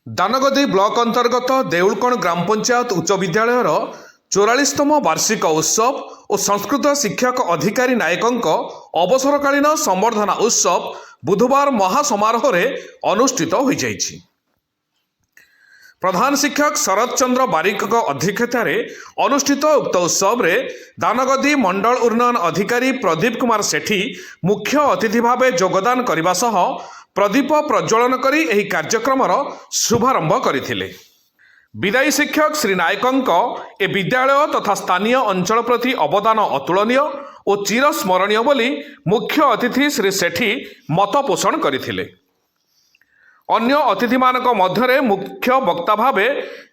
Dangadi block अंतर्गत देउलकण ग्राम पंचायत उच्च विद्यालयर 44तम वार्षिक उत्सव और संस्कृत शिक्षक अधिकारी नायकों अवसरकालीन संबर्धना उत्सव बुधवार महासमारोह अनुष्ठित हो जाइछि। प्रधान शिक्षक शरद चंद्र बारिक अध्यक्षतार अनुष्ठित उक्त उत्सव रे दानगदी मंडल उन्नयन अधिकारी प्रदीप कुमार सेठी मुख्य अतिथि भाव योगदान करने सह प्रदीप प्रज्वलन करी एही कार्यक्रमर शुभारंभ करथिले। विदायी शिक्षक श्री नायकों ए विद्यालय तथा स्थानीय अंचल प्रति अवदान अतुलनीय और चिरस्मरणीय बोली मुख्य अतिथि श्री सेठी मत पोषण करथिले। अन्य अतिथि मानक मध्यरे मुख्य वक्ता भावे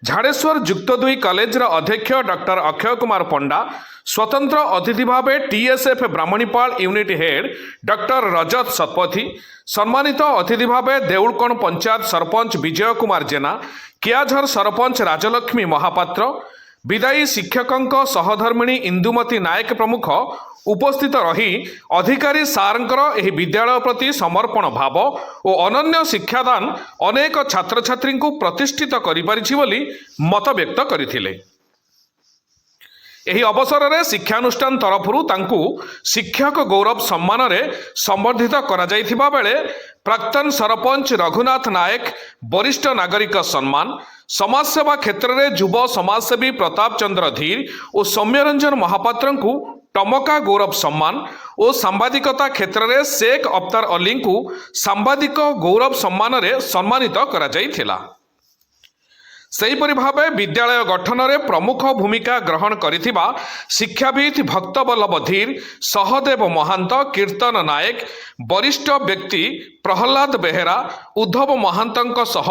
झाड़ेश्वर युक्त 2 कॉलेजर अध्यक्ष डॉक्टर अक्षय कुमार पंडा, स्वतंत्र अतिथि भावे टीएसएफ ब्राह्मणीपाल यूनिट हेड डॉक्टर रजत शतपथी, सम्मानित अतिथि भावे देउलकण पंचायत सरपंच विजय कुमार जेना, कियाझर सरपंच राजलक्ष्मी महापात्र, विदायी शिक्षकों सहधर्मिणी इंदुमती नायक प्रमुख उपस्थित रही अधिकारी सारंकर एही विद्यालय प्रति समर्पण भाव और अनन्य शिक्षादान अनेक छात्र छात्री को प्रतिष्ठित करिपारिछि बोली मत व्यक्त करथिले। एही अवसर में शिक्षानुष्ठान तरफरु तांकु शिक्षक गौरव सम्मान रे संबर्धित करा जायथिबा बेले प्राक्तन सरपंच रघुनाथ नायक वरिष्ठ नागरिक सम्मान, समाजसेवा क्षेत्र में युव समाजसेवी प्रताप चंद्र धीर और सौम्यरंजन महापात्र को टमका गौरव सम्मान और सांबादिकता क्षेत्र में शेख अफ्तार अली को सांबादिक गौरव सम्मान रे सम्मानित करा जायथिला। सेहीपरि भावे विद्यालय गठन में प्रमुख भूमिका ग्रहण करिथिबा शिक्षाविद भक्तवल्लभ धीर, सहदेव महांत, कीर्तन नायक, वरिष्ठ व्यक्ति प्रहलाद बेहेरा, उद्धव महांतଙ୍କ सह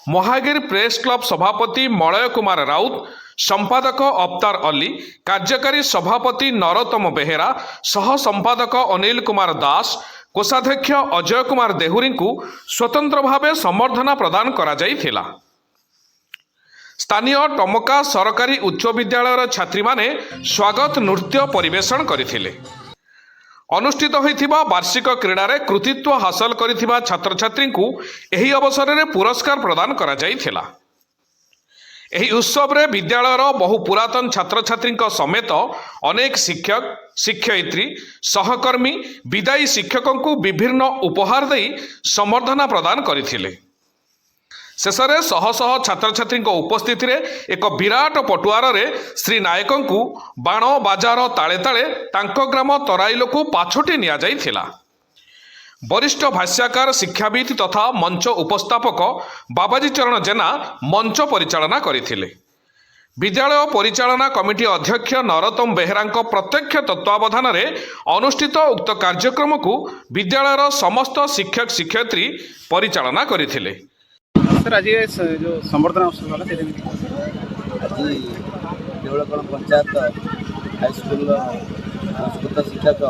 महागिर प्रेस क्लब सभापति मलय कुमार राउत, संपादक अफ्तार अली, कार्यकारी सभापति नरोत्तम बेहेरा, सह संपादक अनिल कुमार दास, कोषाध्यक्ष अजय कुमार देहुरी को स्वतंत्र भावे संबर्धना प्रदान करा जायथिला। स्थानीय टमका सरकारी उच्च विद्यालय छात्री माने स्वागत नृत्य परिवेषण करथिले। अनुष्ठित होइथिबा वार्षिक क्रीड़ा रे कृतित्व हासिल करिथिबा छात्र छात्री को एही अवसर रे पुरस्कार प्रदान करा जायथिला। एही उत्सव रे विद्यालयर बहु पुरातन छात्र छात्री समेत अनेक शिक्षक, शिक्षयित्री, सहकर्मी, विदायी शिक्षकों को विभिन्न उपहार दे संबर्धना प्रदान करथिले। शेषे शह शह छात्र छात्री उपस्थिति रे एक विराट पटुआर रे श्री नायकों को बाण बाजार ताले ताले तांको ग्राम तराइल को पाछोटी निया जायथिला। वरिष्ठ भाष्यकार, शिक्षाविद तथा मंच उपस्थापक बाबाजी चरण जेना मंच परिचालना करथिले। विद्यालय परिचालना कमिटी अध्यक्ष नरोत्तम बेहेरा प्रत्यक्ष तत्वावधान रे अनुष्ठित उक्त कार्यक्रम को विद्यालयर समस्त शिक्षक शिक्षयित्री परिचालना करथिले। सर आज जो संबर्धना उत्सव आज देउलकण पंचायत हाईस्कूल संस्कृत शिक्षक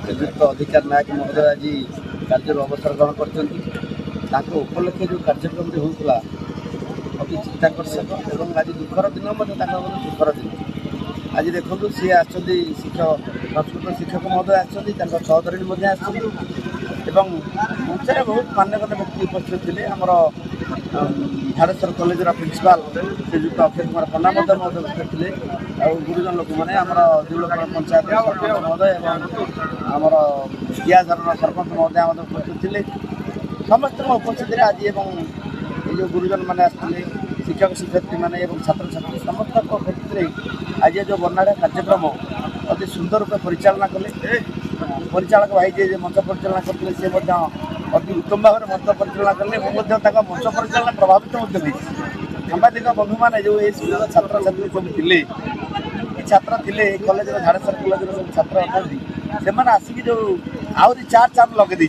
नियुक्त अधिकारी नायक महोदय आज कार्य अवसर ग्रहण कर उपलक्षे जो कार्यक्रम होता अति चित्ताकर्षक और आज दुखर दिन दुखर दिन आज देखो सी शिक्षक संस्कृत शिक्षक महोदय आसहधरणी एवं मंचर बहुत मान्यगण्य व्यक्ति उपस्थित थे। आमर झाड़ेश्वर कॉलेजर प्रिंसिपाल श्रीजुक्त अक्षय कुमार पंडा महोदय उपस्थित थे और गुरुजन लोक मैंने आमर देउलकण पंचायत सरपंच महोदय और आमर कियाझर सरपंच महोदय उपस्थित थे। समस्त उपस्थित आज ये जो गुरुजन मैंने आसते शिक्षक शिक्षयित्री मैंने छात्र छात्री समस्त उपस्थित आज जो वर्णाढ़ कार्यक्रम अति सुंदर रूप परिचालना कले। परिचालक भाई जे मंच परिचालना करते सी अति उत्तम भाव में मंच परिचालना कले। मंच परिचालना प्रभावित सांबादिक बंधु मैंने जो ये स्कूल छात्र छात्री सब थे छात्र थे कॉलेज झाड़ेश्वर कॉलेज सब छात्र अच्छा से आसिक जो आहरी चार लगे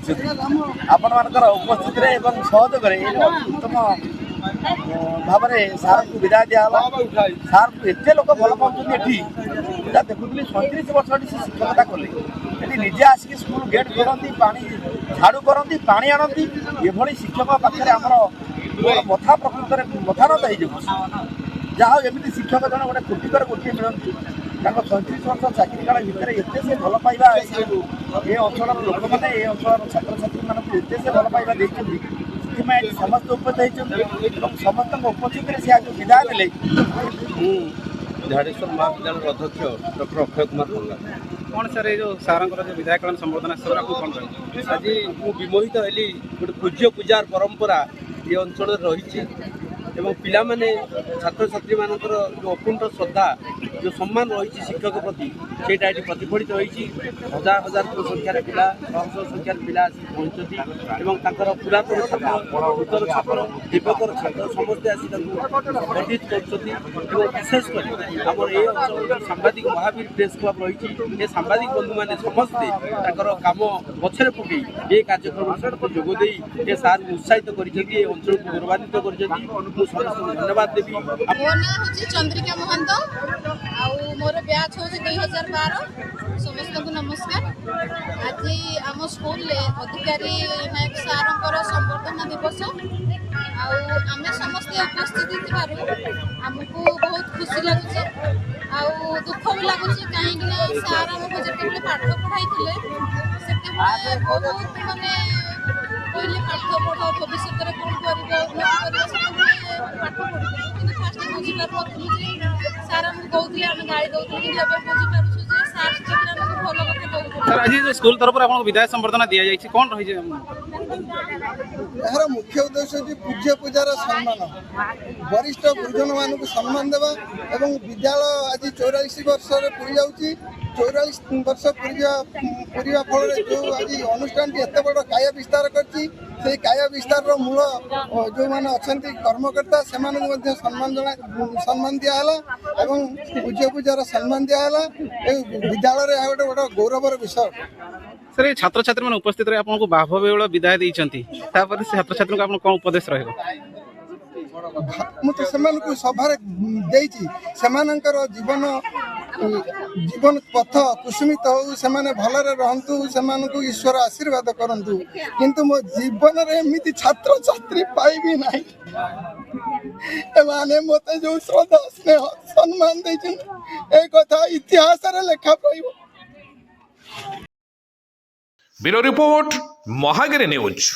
आपण मानकर उपस्थित सहयोग उत्तम भाव में सार को विदाय दिहला। सार को एत लोक भल पाँच देखुली 37 वर्ष से शिक्षकता कले निजे आसिक स्कूल गेट करती झाड़ू करती पा आनती ये शिक्षक पाखे आमर मथा प्रकृत मथा नत हो जहाँ जमी शिक्षक जन गोटे कोटिकर गोटे मिलती 37 वर्ष चाकरी काल भितर एत से भल पाइबा ये अंचल लोक मैंने ये अंचल छात्र छात्री मानक एत से भल पाइबा से समस्त उपस्थित होती समस्त उपस्थित से आज विदाय देले झाड़ेश्वर महाविद्यालय अध्यक्ष डॉक्टर अक्षय कुमार पंगा कौन सर ये जो सारंकर जो विधायक संबोधन सर आपको कौन कहे आज विमोहित हली गोटे पूज्य पूजार परंपरा ये अंचल रही एवं पिला माने छात्र छात्री मानकर जो अकुंठ श्रद्धा जो सम्मान रही शिक्षक प्रति सेटा ये प्रतिफलित होती हजार हजार संख्यार पिला शह संख्यार पिला पहुँचती एवं पुरातन छात्र नूतन छात्र दिवकर छात्र समस्ते आसी पंडित कर विशेषकर आम ये अंचल सांबादिक महावीर प्रेस क्लब रही ये सांबादिक बंधु मैंने समस्ते कम पछरे पकई ये कार्यक्रम जोगदे ये सार उत्साहित कर अंचल को गौरवान्वित कर धन्यवाद देवी। मो ना हूँ चंद्रिका महंत आउ मोर ब्याच हूँ 2012 समस्त को नमस्कार। आज आम स्कूल अधिकारी नायक सार संबर्धना दिवस आम समस्ते उपस्थित आमको बहुत खुशी लगुच आउ दुख भी लगुच कहीं सार आमको जिते पाठ पढ़ाई से बहुत मानने कहले पाठ पढ़ भविष्य में कौन कर पाठ पढ़ी फास्ट बुझीपार सार आमको कहते आम गाड़ी दौलू कि बुझीपार सार भल कथा सर आज जो स्कूल तरफ आपको विधायक संबर्धना दि जाए कौन रही यार मुख्य उद्देश्य होची पूज्य पूजार सम्मान वरिष्ठ गुरुजन मान सम्मान देवा एवं विद्यालय आज 84 वर्ष पूरी जाऊँगी 44 वर्ष पूरा फल जो आज अनुष्ठान एत बड़ काय विस्तार कर काय विस्तार मूल जो मैंने अच्छा कर्मकर्ता से सम्मान दिहला एवं पूज्य पूजार सम्मान दिहला विद्यालय गोटे बड़ गौरवर विषय। सर ये छात्र छात्री मैंने उपस्थित रहे आपको बाहुबेल विदाय देती छात्र छात्री को कौन उपदेश रहा मुझे सभार जीवन जीवन पथ कुसुमित हो से भलरे रहतु से ईश्वर आशीर्वाद करंतु किंतु मो जीवन रे एमती छात्र छात्री पाइबी ना एमाने मते जो श्रद्धा स्नेह सम्मान देछन ए कथा इतिहास रे लेखा पाइबो। Bureau report Mahagiri news.